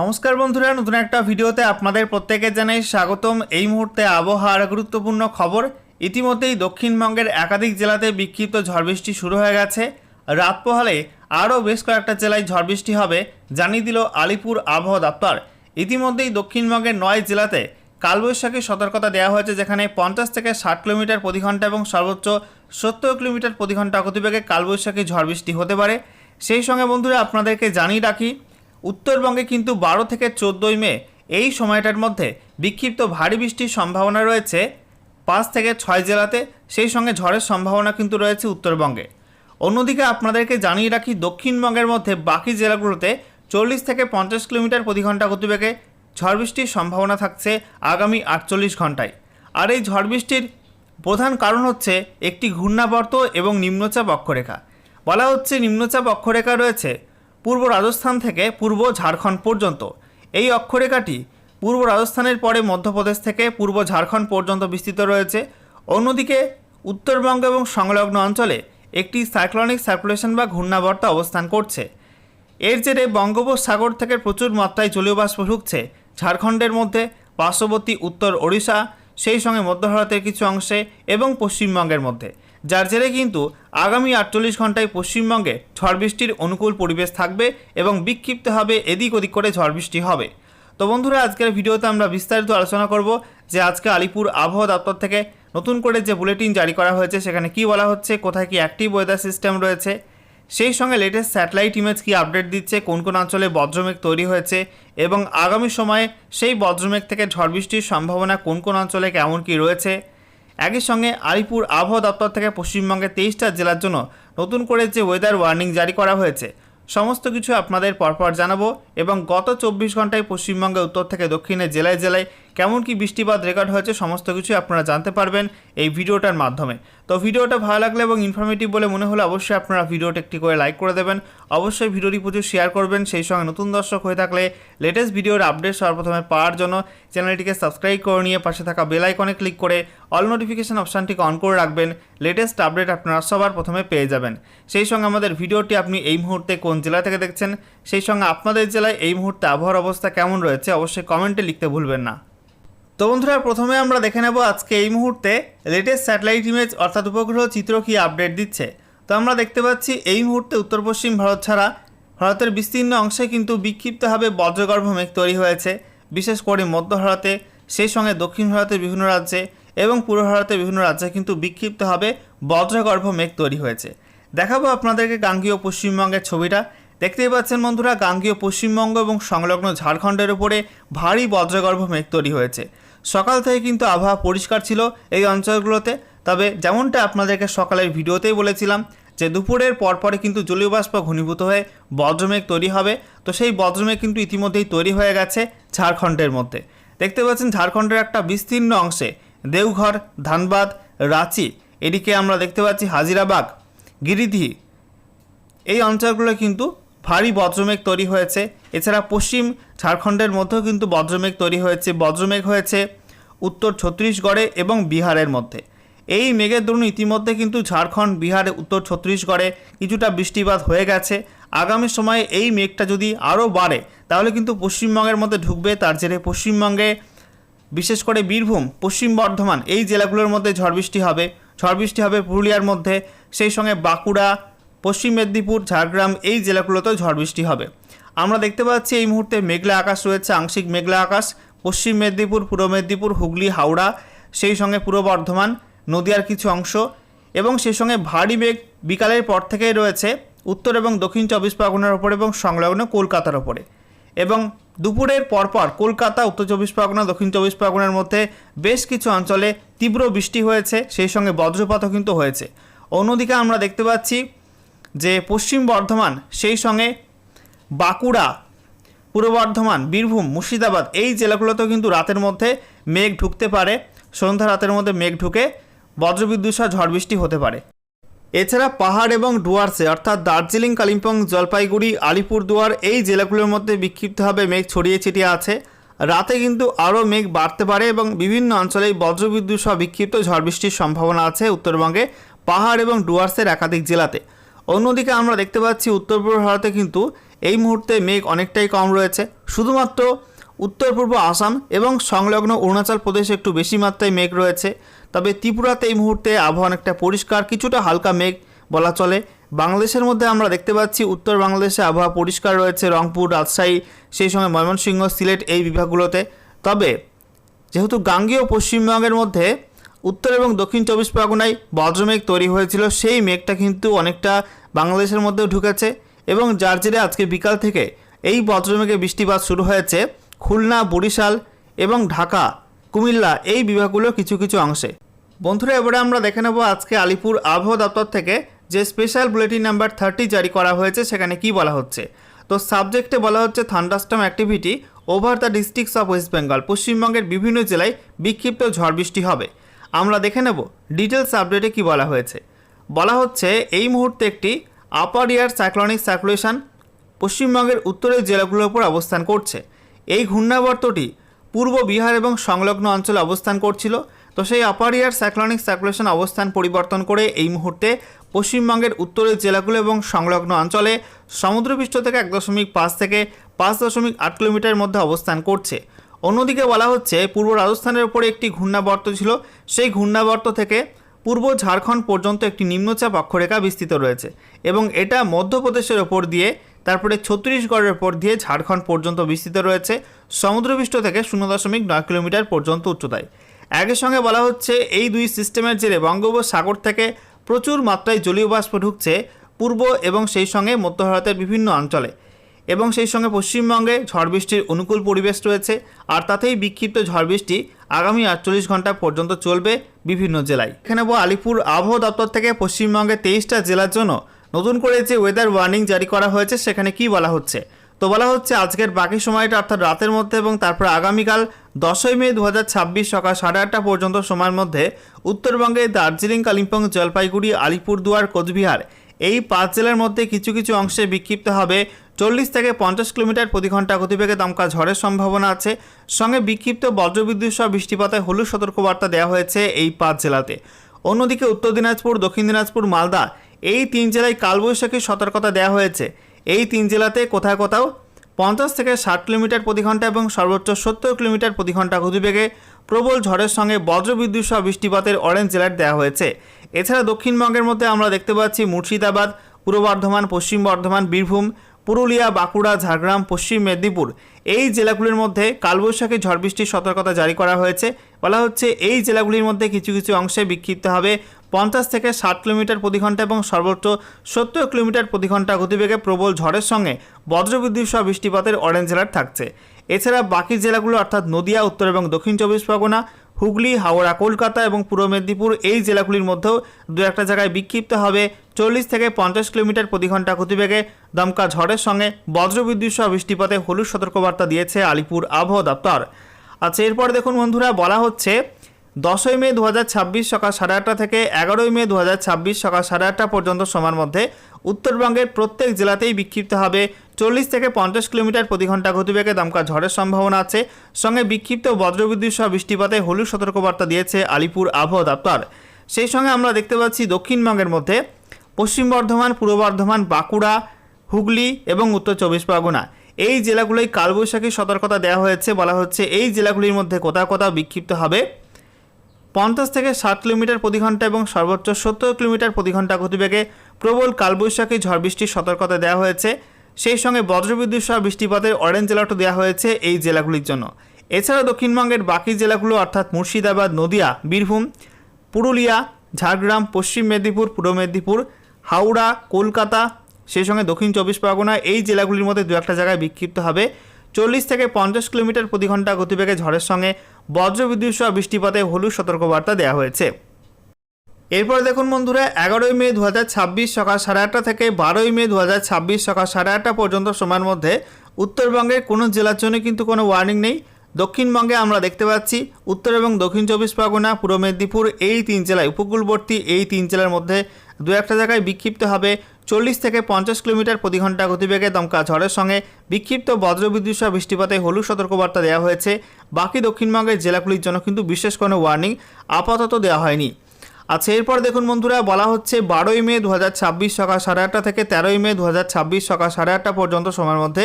নমস্কার বন্ধুরা, নতুন একটা ভিডিওতে আপনাদের প্রত্যেকে জানাই স্বাগতম। এই মুহূর্তে আবহাওয়ার গুরুত্বপূর্ণ খবর। ইতিমধ্যেই দক্ষিণবঙ্গের একাধিক জেলাতে বিক্ষিপ্ত ঝড় বৃষ্টি শুরু হয়ে গেছে। রাত পোহালে আরও বেশ কয়েকটা জেলায় ঝড় বৃষ্টি হবে জানিয়ে দিল আলিপুর আবহাওয়া দপ্তর। ইতিমধ্যেই দক্ষিণবঙ্গের 9 জেলাতে কালবৈশাখীর সতর্কতা দেওয়া হয়েছে, যেখানে 50 থেকে 60 কিলোমিটার প্রতি ঘন্টা এবং সর্বোচ্চ 70 কিলোমিটার প্রতি ঘন্টা গতিবেগে কালবৈশাখী ঝড় বৃষ্টি হতে পারে। সেই সঙ্গে বন্ধুরা আপনাদেরকে জানিয়ে রাখি, উত্তরবঙ্গে কিন্তু 12 থেকে 14 মে এই সময়টার মধ্যে বিক্ষিপ্ত ভারী বৃষ্টির সম্ভাবনা রয়েছে 5 থেকে 6 জেলাতে। সেই সঙ্গে ঝড়ের সম্ভাবনা কিন্তু রয়েছে উত্তরবঙ্গে। অন্যদিকে আপনাদেরকে জানিয়ে রাখি, দক্ষিণবঙ্গের মধ্যে বাকি জেলাগুলোতে 40 থেকে 50 কিলোমিটার প্রতি ঘন্টা গতিবেগে ঝড় বৃষ্টির সম্ভাবনা থাকছে আগামী 48 ঘন্টায়। আর এই ঝড় বৃষ্টির প্রধান কারণ হচ্ছে একটি ঘূর্ণাবর্ত এবং নিম্নচাপ অক্ষরেখা। বলা হচ্ছে নিম্নচাপ অক্ষরেখা রয়েছে পূর্ব রাজস্থান থেকে পূর্ব ঝাড়খণ্ড পর্যন্ত। এই অক্ষরেখাটি পূর্ব রাজস্থানের পরে মধ্যপ্রদেশ থেকে পূর্ব ঝাড়খণ্ড পর্যন্ত বিস্তৃত রয়েছে। অন্যদিকে উত্তরবঙ্গ এবং সংলগ্ন অঞ্চলে একটি সাইক্লোনিক সার্কুলেশন বা ঘূর্ণাবর্ত অবস্থান করছে। এর জেরে বঙ্গোপসাগর থেকে প্রচুর মাত্রায় জলীয় বাষ্প ঢুকছে ঝাড়খণ্ডের মধ্যে, পার্শ্ববর্তী উত্তর ওড়িশা, সেই সঙ্গে মধ্য ভারতের কিছু অংশে এবং পশ্চিমবঙ্গের মধ্যে, যার জেরে কিন্তু আগামী 48 ঘন্টায় পশ্চিমবঙ্গে ঝড় বৃষ্টির অনুকূল পরিবেশ থাকবে এবং বিক্ষিপ্তভাবে এদিক ওদিক করে ঝড় বৃষ্টি হবে। তো বন্ধুরা, আজকের ভিডিওতে আমরা বিস্তারিত আলোচনা করব যে আজকে আলিপুর আবহাওয়া দপ্তর থেকে নতুন করে যে বুলেটিন জারি করা হয়েছে সেখানে কি বলা হচ্ছে, কোথায় কি অ্যাক্টিভ ওয়েদার সিস্টেম রয়েছে, সেই সঙ্গে লেটেস্ট স্যাটেলাইট ইমেজ কি আপডেট দিচ্ছে, কোন কোন অঞ্চলে বজ্রমেঘ তৈরি হয়েছে এবং আগামী সময়ে সেই বজ্রমেঘ থেকে ঝড় বৃষ্টির সম্ভাবনা কোন কোন অঞ্চলে কেমন কি রয়েছে। একই সঙ্গে আলিপুর আবহাওয়া দপ্তর থেকে পশ্চিমবঙ্গের 23টা জেলার জন্য নতুন করে যে ওয়েদার ওয়ার্নিং জারি করা হয়েছে সমস্ত কিছু আপনাদের পরপর জানাবো। এবং গত 24 ঘন্টায় পশ্চিমবঙ্গে উত্তর থেকে দক্ষিণে জেলায় জেলায় কেমন কি বৃষ্টিপাত রেকর্ড হয়েছে সমস্ত কিছু আপনারা জানতে পারবেন এই ভিডিওটার মাধ্যমে। তো ভিডিওটা ভালো লাগলে এবং ইনফরমেটিভ বলে মনে হলে অবশ্যই আপনারা ভিডিওটা একটি করে লাইক করে দেবেন, অবশ্যই ভিডিওটি প্রচুর শেয়ার করবেন। সেই সঙ্গে নতুন দর্শক হয়ে থাকলে লেটেস্ট ভিডিওর আপডেট সর্বপ্রথমে পাওয়ার জন্য চ্যানেলটিকে সাবস্ক্রাইব করে নিয়ে পাশে থাকা বেল আইকনে ক্লিক করে অল নোটিফিকেশন অপশানটিকে অন করে রাখবেন। লেটেস্ট আপডেট আপনারা সবার প্রথমে পেয়ে যাবেন। সেই সঙ্গে আমাদের ভিডিওটি আপনি এই মুহূর্তে কোন জেলা থেকে দেখছেন, সেই সঙ্গে আপনাদের জেলায় এই মুহূর্তে আবহাওয়ার অবস্থা কেমন রয়েছে অবশ্যই কমেন্টে লিখতে ভুলবেন না। তো বন্ধুরা, প্রথমে আমরা দেখে নেব আজকে এই মুহূর্তে লেটেস্ট স্যাটেলাইট ইমেজ অর্থাৎ উপগ্রহ চিত্র কি আপডেট দিচ্ছে। তো আমরা দেখতে পাচ্ছি এই মুহূর্তে উত্তর পশ্চিম ভারত ছাড়া ভারতের বিস্তীর্ণ অংশে কিন্তু বিক্ষিপ্তভাবে বজ্রগর্ভ মেঘ তৈরি হয়েছে, বিশেষ করে মধ্য ভারতে, সেই সঙ্গে দক্ষিণ ভারতের বিভিন্ন রাজ্যে এবং পূর্ব ভারতের বিভিন্ন রাজ্যে কিন্তু বিক্ষিপ্তভাবে বজ্রগর্ভ মেঘ তৈরি হয়েছে। দেখাবো আপনাদেরকে গাঙ্গেয় পশ্চিমবঙ্গের ছবিটা। দেখতেই পাচ্ছেন বন্ধুরা, গাঙ্গেয় পশ্চিমবঙ্গ এবং সংলগ্ন ঝাড়খণ্ডের উপরে ভারী বজ্রগর্ভ মেঘ তৈরি হয়েছে। সকাল থেকে কিন্তু আবহাওয়া পরিষ্কার ছিল এই অঞ্চলগুলোতে, তবে যেমনটা আপনাদেরকে সকালের ভিডিওতেই বলেছিলাম যে দুপুরের পরপরে কিন্তু জলীয় বাষ্প ঘনীভূত হয়ে বজ্রমেঘ তৈরি হবে। তো সেই বজ্রমেঘ কিন্তু ইতিমধ্যেই তৈরি হয়ে গেছে ঝাড়খণ্ডের মধ্যে। দেখতে পাচ্ছেন ঝাড়খণ্ডের একটা বিস্তীর্ণ অংশে দেওঘর, ধানবাদ, রাঁচি, এদিকে আমরা দেখতে পাচ্ছি হাজিরাবাগ, গিরিদিহ, এই অঞ্চলগুলো কিন্তু ভারী বজ্রমেঘ তৈরি হয়েছে। এছাড়া পশ্চিম ঝাড়খণ্ডের মধ্যেও কিন্তু বজ্রমেঘ তৈরি হয়েছে। বজ্রমেঘ হয়েছে উত্তর ছত্তিশগড়ে এবং বিহারের মধ্যে। এই মেঘের দরুন ইতিমধ্যে কিন্তু ঝাড়খণ্ড, বিহার, উত্তর ছত্তিশগড়ে কিছুটা বৃষ্টিপাত হয়ে গেছে। আগামী সময়ে এই মেঘটা যদি আরও বাড়ে তাহলে কিন্তু পশ্চিমবঙ্গের মধ্যে ঢুকবে। তার জেরে পশ্চিমবঙ্গে বিশেষ করে বীরভূম, পশ্চিম বর্ধমান এই জেলাগুলোর মধ্যে ঝড় বৃষ্টি হবে। ঝড় বৃষ্টি হবে পুরুলিয়ার মধ্যে, সেই সঙ্গে বাঁকুড়া, পশ্চিম মেদিনীপুর, ঝাড়গ্রাম এই জেলাগুলোতেও ঝড় বৃষ্টি হবে। আমরা দেখতে পাচ্ছি এই মুহূর্তে মেঘলা আকাশ রয়েছে, আংশিক মেঘলা আকাশ পশ্চিম মেদিনীপুর, পূর্ব মেদিনীপুর, হুগলি, হাওড়া, সেই সঙ্গে পূর্ব বর্ধমান, নদিয়ার কিছু অংশ এবং সেই সঙ্গে ভারী মেঘ বিকালের পর থেকেই রয়েছে উত্তর এবং দক্ষিণ 24 পরগনার ওপরে এবং সংলগ্ন কলকাতার ওপরে। এবং দুপুরের পরপর কলকাতা, উত্তর 24 পরগনা, দক্ষিণ 24 পরগনার মধ্যে বেশ কিছু অঞ্চলে তীব্র বৃষ্টি হয়েছে, সেই সঙ্গে বজ্রপাতও কিন্তু হয়েছে। অন্যদিকে আমরা দেখতে পাচ্ছি যে পশ্চিম বর্ধমান, সেই সঙ্গে বাঁকুড়া, পূর্ব বর্ধমান, বীরভূম, মুর্শিদাবাদ এই জেলাগুলোতেও কিন্তু রাতের মধ্যে মেঘ ঢুকতে পারে। সন্ধ্যা রাতের মধ্যে মেঘ ঢুকে বজ্রবিদ্যুৎ সহ ঝড় বৃষ্টি হতে পারে। এছাড়া পাহাড় এবং ডুয়ার্সে অর্থাৎ দার্জিলিং, কালিম্পং, জলপাইগুড়ি, আলিপুরদুয়ার এই জেলাগুলোর মধ্যে বিক্ষিপ্তভাবে মেঘ ছড়িয়ে ছিটিয়ে আছে। রাতে কিন্তু আরও মেঘ বাড়তে পারে এবং বিভিন্ন অঞ্চলে বজ্রবিদ্যুৎ সহ বিক্ষিপ্ত ঝড় বৃষ্টির সম্ভাবনা আছে উত্তরবঙ্গে পাহাড় এবং ডুয়ার্সের একাধিক জেলাতে। অন্যদিকে আমরা দেখতে পাচ্ছি উত্তর পূর্ব ভারতে কিন্তু এই মুহূর্তে মেঘ অনেকটাই কম রয়েছে। শুধুমাত্র উত্তর পূর্ব আসাম এবং সংলগ্ন অরুণাচল প্রদেশে একটু বেশি মাত্রায় মেঘ রয়েছে। তবে ত্রিপুরাতে এই মুহূর্তে আবহাওয়া অনেকটা পরিষ্কার, কিছুটা হালকা মেঘ বলা চলে। বাংলাদেশের মধ্যে আমরা দেখতে পাচ্ছি উত্তর বাংলাদেশে আবহাওয়া পরিষ্কার রয়েছে, রংপুর, রাজশাহী, সেই সঙ্গে ময়মনসিংহ, সিলেট এই বিভাগগুলোতে। তবে যেহেতু গাঙ্গেয় পশ্চিমবঙ্গের মধ্যে উত্তর এবং দক্ষিণ 24 পরগনায় বজ্রমেঘ তৈরি হয়েছিল, সেই মেঘটা কিন্তু অনেকটা বাংলাদেশের মধ্যেও ঢুকেছে এবং যার জেরে আজকে বিকাল থেকে এই বজ্রমেঘে বৃষ্টিপাত শুরু হয়েছে খুলনা, বরিশাল এবং ঢাকা, কুমিল্লা এই বিভাগগুলোর কিছু কিছু অংশে। বন্ধুরা, এবারে আমরা দেখে নেব আজকে আলিপুর আবহাওয়া দপ্তর থেকে যে স্পেশাল বুলেটিন নাম্বার 30 জারি করা হয়েছে সেখানে কি বলা হচ্ছে। তো সাবজেক্টে বলা হচ্ছে thunderstorm activity over the districts of West Bengal. পশ্চিমবঙ্গের বিভিন্ন জেলায় বিক্ষিপ্ত ঝড় বৃষ্টি হবে। আমরা দেখে নেব ডিটেলস আপডেটে কি বলা হয়েছে। বলা হচ্ছে এই মুহূর্তে একটি আপার এয়ার সাইক্লোনিক সার্কুলেশন পশ্চিমবঙ্গের উত্তরের জেলাগুলোর উপর অবস্থান করছে। এই ঘূর্ণাবর্তটি পূর্ব বিহার এবং সংলগ্ন অঞ্চলে অবস্থান করছিল। তো সেই আপার এয়ার সাইক্লোনিক সার্কুলেশন অবস্থান পরিবর্তন করে এই মুহূর্তে পশ্চিমবঙ্গের উত্তরের জেলাগুলো এবং সংলগ্ন অঞ্চলে সমুদ্রপৃষ্ঠ থেকে 1.5 থেকে 5.8 কিলোমিটারের মধ্যে অবস্থান করছে। অন্যদিকে বলা হচ্ছে পূর্ব রাজস্থানের উপরে একটি ঘূর্ণাবর্ত ছিল, সেই ঘূর্ণাবর্ত থেকে পূর্ব ঝাড়খণ্ড পর্যন্ত একটি নিম্নচাপ অক্ষরেখা বিস্তৃত রয়েছে এবং এটা মধ্যপ্রদেশের ওপর দিয়ে, তারপরে ছত্তিশগড়ের ওপর দিয়ে ঝাড়খণ্ড পর্যন্ত বিস্তৃত রয়েছে, সমুদ্রপৃষ্ঠ থেকে 0.9 কিলোমিটার পর্যন্ত উচ্চতায়। একই সঙ্গে বলা হচ্ছে এই দুই সিস্টেমের জেরে বঙ্গোপসাগর থেকে প্রচুর মাত্রায় জলীয় বাষ্প ঢুকছে পূর্ব এবং সেই সঙ্গে মধ্য ভারতের বিভিন্ন অঞ্চলে, এবং সেই সঙ্গে পশ্চিমবঙ্গে ঝড় বৃষ্টির অনুকূল পরিবেশ রয়েছে। আর তাতেই বিক্ষিপ্ত ঝড় বৃষ্টি আগামী 48 ঘন্টা পর্যন্ত চলবে বিভিন্ন জেলায়। এখানে আলিপুর আবহাওয়া দপ্তর থেকে পশ্চিমবঙ্গের 23টা জেলার জন্য নতুন করে যে ওয়েদার ওয়ার্নিং জারি করা হয়েছে সেখানে কি বলা হচ্ছে। তো বলা হচ্ছে আজকের বাকি সময়টা অর্থাৎ রাতের মধ্যে এবং তারপর আগামীকাল 10ই মে 2026 সকাল 8:30 পর্যন্ত সময়ের মধ্যে উত্তরবঙ্গে দার্জিলিং, কালিম্পং, জলপাইগুড়ি, আলিপুরদুয়ার, কোচবিহার এই 5 জেলার মধ্যে কিছু কিছু অংশে বিক্ষিপ্ত হবে 40 থেকে 50 কিলোমিটার প্রতি ঘন্টা গতিবেগে দমকা ঝড়ের সম্ভাবনা আছে। সঙ্গে বিক্ষিপ্ত বজ্রবিদ্যুৎ সহ বৃষ্টিপাতে হলুদ সতর্কবার্তা দেওয়া হয়েছে এই 5 জেলাতে। অন্যদিকে উত্তর দিনাজপুর, দক্ষিণ দিনাজপুর, মালদা এই 3 জেলায় কালবৈশাখীর সতর্কতা দেওয়া হয়েছে। এই 3 জেলাতে কোথাও কোথাও 50 থেকে 60 কিলোমিটার প্রতি ঘন্টা এবং সর্বোচ্চ 70 কিলোমিটার প্রতি ঘন্টা গতিবেগে প্রবল ঝড়ের সঙ্গে বজ্রবিদ্যুৎ সহ বৃষ্টিপাতের অরেঞ্জ অ্যালার্ট দেওয়া হয়েছে। এছাড়া দক্ষিণবঙ্গের মধ্যে আমরা দেখতে পাচ্ছি মুর্শিদাবাদ, পূর্ব বর্ধমান, পশ্চিম বর্ধমান, বীরভূম, পুরুলিয়া, বাঁকুড়া, ঝাড়গ্রাম, পশ্চিম মেদিনীপুর এই জেলাগুলির মধ্যে কালবৈশাখী ঝড় বৃষ্টির সতর্কতা জারি করা হয়েছে। বলা হচ্ছে এই জেলাগুলির মধ্যে কিছু কিছু অংশে বিক্ষিপ্ত হবে 50 থেকে 60 কিলোমিটার প্রতি ঘন্টা এবং সর্বোচ্চ 70 কিলোমিটার প্রতি ঘন্টা গতিবেগে প্রবল ঝড়ের সঙ্গে বজ্রবিদ্যুৎ সহ বৃষ্টিপাতের অরেঞ্জ অ্যালার্ট থাকছে। এছাড়া বাকি জেলাগুলো অর্থাৎ নদিয়া, উত্তর এবং দক্ষিণ 24 পরগনা, হুগলি, হাওড়া, কলকাতা এবং পূর্ব মেদিনীপুর এই জেলাগুলির মধ্যেও দু একটা জায়গায় বিক্ষিপ্ত হবে 40 থেকে 50 কিলোমিটার প্রতি ঘন্টা গতিবেগে দমকা ঝড়ের সঙ্গে বজ্রবিদ্যুৎ সহ বৃষ্টিপাতে হলুদ সতর্কবার্তা দিয়েছে আলিপুর আবহাওয়া দপ্তর। আচ্ছা, এরপর দেখুন বন্ধুরা, বলা হচ্ছে 10ই মে 2026 সকাল 8:30 থেকে 11ই মে 2026 সকাল 8:30 পর্যন্ত সময়ের মধ্যে উত্তরবঙ্গের প্রত্যেক জেলাতেই বিক্ষিপ্ত হবে 40 থেকে 50 কিলোমিটার প্রতি ঘন্টা গতিবেগে দমকা ঝড়ের সম্ভাবনা আছে। সঙ্গে বিক্ষিপ্ত বজ্রবিদ্যুৎ সহ বৃষ্টিপাতে হলুদ সতর্কবার্তা দিয়েছে আলিপুর আবহাওয়া দপ্তর। সেই সঙ্গে আমরা দেখতে পাচ্ছি দক্ষিণবঙ্গের মধ্যে পশ্চিম বর্ধমান, পূর্ব বর্ধমান, বাঁকুড়া, হুগলি এবং উত্তর 24 পরগনা এই জেলাগুলোই কালবৈশাখীর সতর্কতা দেওয়া হয়েছে। বলা হচ্ছে এই জেলাগুলির মধ্যে কোথাও কোথাও বিক্ষিপ্ত হবে 50 থেকে 60 কিলোমিটার প্রতি ঘন্টা এবং সর্বোচ্চ 70 কিলোমিটার প্রতি ঘন্টা গতিবেগে প্রবল কালবৈশাখী ঝড় বৃষ্টির সতর্কতা দেওয়া হয়েছে। সেই সঙ্গে বজ্রবিদ্যুৎ সহ বৃষ্টিপাতের অরেঞ্জ অ্যালার্টও দেওয়া হয়েছে এই জেলাগুলির জন্য। এছাড়া দক্ষিণবঙ্গের বাকি জেলাগুলো অর্থাৎ মুর্শিদাবাদ, নদিয়া, বীরভূম, পুরুলিয়া, ঝাড়গ্রাম, পশ্চিম মেদিনীপুর, পূর্ব মেদিনীপুর, হাওড়া, কলকাতা, সেই সঙ্গে দক্ষিণ 24 পরগনা এই জেলাগুলির মধ্যে দু একটা জায়গায় বিক্ষিপ্ত হবে 40 থেকে 50 কিলোমিটার প্রতি ঘন্টা গতিবেগে ঝড়ের সঙ্গে বজ্রবিদ্যুৎ সহ বৃষ্টিপাতে হলুদ সতর্কবার্তা দেওয়া হয়েছে। এরপর দেখুন বন্ধুরা, 11ই মে 2026 সকাল 8:30 থেকে 12ই মে 2026 সকাল 8:30 পর্যন্ত সময়ের মধ্যে উত্তরবঙ্গের কোনো জেলার জন্য কিন্তু কোনো ওয়ার্নিং নেই। দক্ষিণবঙ্গে আমরা দেখতে পাচ্ছি উত্তর এবং দক্ষিণ 24 পরগনা, পূর্ব মেদিনীপুর এই 3 জেলায়, উপকূলবর্তী এই 3 জেলার মধ্যে দু একটা জায়গায় বিক্ষিপ্ত হবে 40 থেকে 50 কিলোমিটার প্রতি ঘন্টা গতিবেগে দমকা ঝড়ের সঙ্গে বিক্ষিপ্ত বজ্রবিদ্যুৎ সহ বৃষ্টিপাতে হলুদ সতর্কবার্তা দেওয়া হয়েছে। বাকি দক্ষিণবঙ্গের জেলাগুলির জন্য কিন্তু বিশেষ কোনো ওয়ার্নিং আপাতত দেওয়া হয়নি। আচ্ছা, এরপর দেখুন বন্ধুরা, বলা হচ্ছে 12ই মে 2026 সকাল 8:30 থেকে 13ই মে 2026 সকাল 8:30 পর্যন্ত সময়ের মধ্যে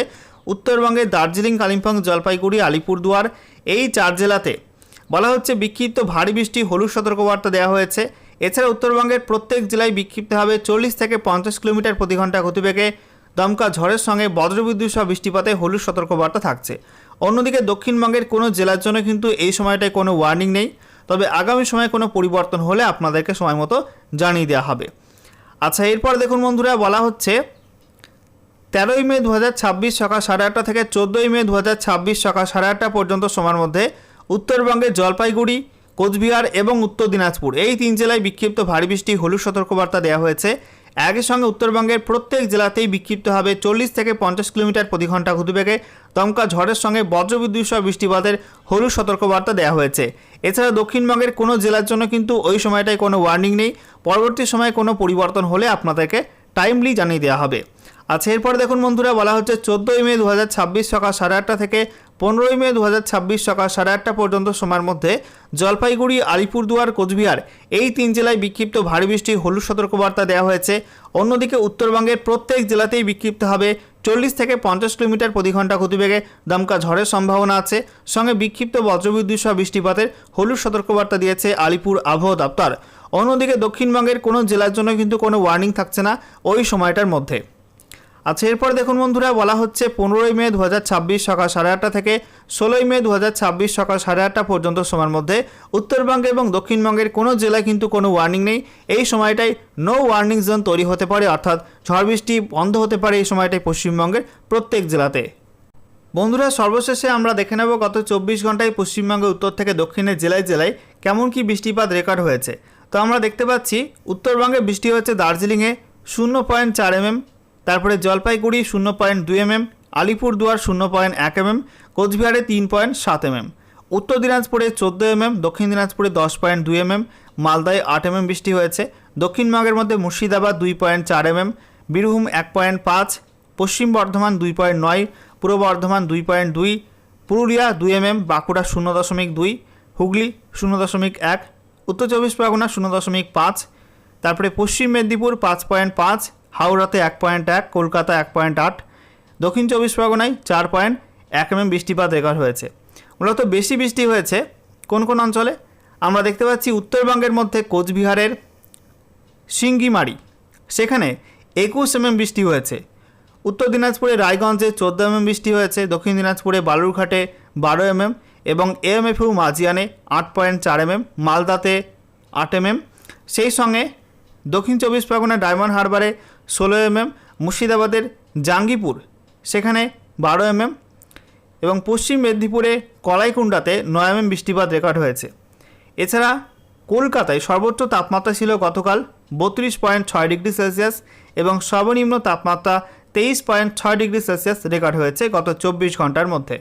উত্তরবঙ্গের দার্জিলিং, কালিম্পং, জলপাইগুড়ি, আলিপুরদুয়ার এই 4 জেলাতে বলা হচ্ছে বিক্ষিপ্ত ভারী বৃষ্টি হলুদ সতর্কবার্তা দেওয়া হয়েছে। এছাড়া উত্তরবঙ্গের প্রত্যেক জেলায় বিক্ষিপ্তভাবে 40 থেকে 50 কিলোমিটার প্রতি ঘন্টা গতিবেগে দমকা ঝড়ের সঙ্গে বজ্রবিদ্যুৎ সহ বৃষ্টিপাতে হলুদ সতর্কবার্তা থাকছে। অন্যদিকে দক্ষিণবঙ্গের কোনো জেলার জন্য কিন্তু এই সময়টায় কোনো ওয়ার্নিং নেই, তবে আগামী সময়ে কোনো পরিবর্তন হলে আপনাদেরকে সময় মতো জানিয়ে দেওয়া হবে। আচ্ছা, এরপর দেখুন বন্ধুরা, বলা হচ্ছে 13ই মে 2026 সকাল 8:30 থেকে 14ই মে 2026 সকাল 8:30 পর্যন্ত সময়ের মধ্যে উত্তরবঙ্গের জলপাইগুড়ি, কোচবিহার এবং উত্তর দিনাজপুর এই 3 জেলায় বিক্ষিপ্ত ভারী বৃষ্টি হলুদ সতর্কবার্তা দেওয়া হয়েছে। একই সঙ্গে উত্তরবঙ্গের প্রত্যেক জেলাতেই বিক্ষিপ্তভাবে 40 থেকে 50 কিলোমিটার প্রতি ঘন্টা গতিবেগে দমকা ঝড়ের সঙ্গে বজ্রবিদ্যুৎ সহ বৃষ্টিপাতের হলুদ সতর্কবার্তা দেওয়া হয়েছে। এছাড়া দক্ষিণবঙ্গের কোনো জেলার জন্য কিন্তু ওই সময়টায় কোনো ওয়ার্নিং নেই, পরবর্তী সময়ে কোনো পরিবর্তন হলে আপনাদেরকে টাইমলি জানিয়ে দেওয়া হবে। আচ্ছা, এরপর দেখুন বন্ধুরা, বলা হচ্ছে 14ই মে 2026 সকাল 8:30 থেকে 15ই মে 2026 সকাল 8:30 পর্যন্ত সময়ের মধ্যে জলপাইগুড়ি, আলিপুরদুয়ার, কোচবিহার এই 3 জেলায় বিক্ষিপ্ত ভারী বৃষ্টির হলুদ সতর্কবার্তা দেওয়া হয়েছে। অন্যদিকে উত্তরবঙ্গের প্রত্যেক জেলাতেই বিক্ষিপ্ত হবে 40 থেকে 50 কিলোমিটার প্রতি ঘন্টা গতিবেগে দমকা ঝড়ের সম্ভাবনা আছে, সঙ্গে বিক্ষিপ্ত বজ্রবিদ্যুৎ সহ বৃষ্টিপাতের হলুদ সতর্কবার্তা দিয়েছে আলিপুর আবহাওয়া দপ্তর। অন্যদিকে দক্ষিণবঙ্গের কোনো জেলার জন্য কিন্তু কোনো ওয়ার্নিং থাকছে না ওই সময়টার মধ্যে। আচ্ছা, এরপর দেখুন বন্ধুরা, বলা হচ্ছে 15ই মে 2026 সকাল 8:30 থেকে 16ই মে 2026 সকাল 8:30 পর্যন্ত সময়ের মধ্যে উত্তরবঙ্গে এবং দক্ষিণবঙ্গের কোনো জেলায় কিন্তু কোনো ওয়ার্নিং নেই। এই সময়টায় নো ওয়ার্নিং জোন তৈরি হতে পারে, অর্থাৎ ঝড় বৃষ্টি বন্ধ হতে পারে এই সময়টায় পশ্চিমবঙ্গের প্রত্যেক জেলাতে। বন্ধুরা, সর্বশেষে আমরা দেখে নেব গত 24 ঘন্টায় পশ্চিমবঙ্গের উত্তর থেকে দক্ষিণের জেলায় জেলায় কেমন কি বৃষ্টিপাত রেকর্ড হয়েছে। তো আমরা দেখতে পাচ্ছি উত্তরবঙ্গে বৃষ্টি হয়েছে দার্জিলিংয়ে 0.4 mm, তারপরে জলপাইগুড়ি 0.2 mm, আলিপুরদুয়ার 0.1 mm, কোচবিহারে 3.7 mm, উত্তর দিনাজপুরে 14 mm, দক্ষিণ দিনাজপুরে 10.2 mm, মালদায় 8 mm বৃষ্টি হয়েছে। দক্ষিণবঙ্গের মধ্যে মুর্শিদাবাদ 2.4 mm, বীরভূম 1.5, পশ্চিম বর্ধমান 2.9, পূর্ব বর্ধমান 2.2, পুরুলিয়া 2 mm, বাঁকুড়া 0.2, হুগলি 0.1, উত্তর 24 পরগনা 0.5, তারপরে পশ্চিম মেদিনীপুর 5.5, হাওড়াতে 1.1, কলকাতা 1.8, দক্ষিণ 24 পরগনায় 4.1 mm বৃষ্টিপাত রেকর্ড হয়েছে। মূলত বেশি বৃষ্টি হয়েছে কোন কোন অঞ্চলে আমরা দেখতে পাচ্ছি উত্তরবঙ্গের মধ্যে কোচবিহারের সিঙ্গিমারি সেখানে 21 mm বৃষ্টি হয়েছে। উত্তর দিনাজপুরে রায়গঞ্জে 14 mm বৃষ্টি হয়েছে। দক্ষিণ দিনাজপুরে বালুরঘাটে 12 mm এবং এএমএফইউ মাঝিয়ানে 8.4 mm, মালদাতে 8 mm, সেই সঙ্গে দক্ষিণ 24 পরগনা ডায়মন্ড হারবারে 16 mm, মুর্শিদাবাদের জাঙ্গিপুর সেখানে 12 mm এবং পশ্চিম মেদিনীপুরে কলাইকুণ্ডাতে 9 mm বৃষ্টিপাত রেকর্ড হয়েছে। এছাড়া কলকাতায় সর্বোচ্চ তাপমাত্রা ছিল গতকাল 32.6 ডিগ্রি সেলসিয়াস এবং সর্বনিম্ন তাপমাত্রা 23.6 ডিগ্রি সেলসিয়াস রেকর্ড হয়েছে গত 24 ঘন্টার মধ্যে।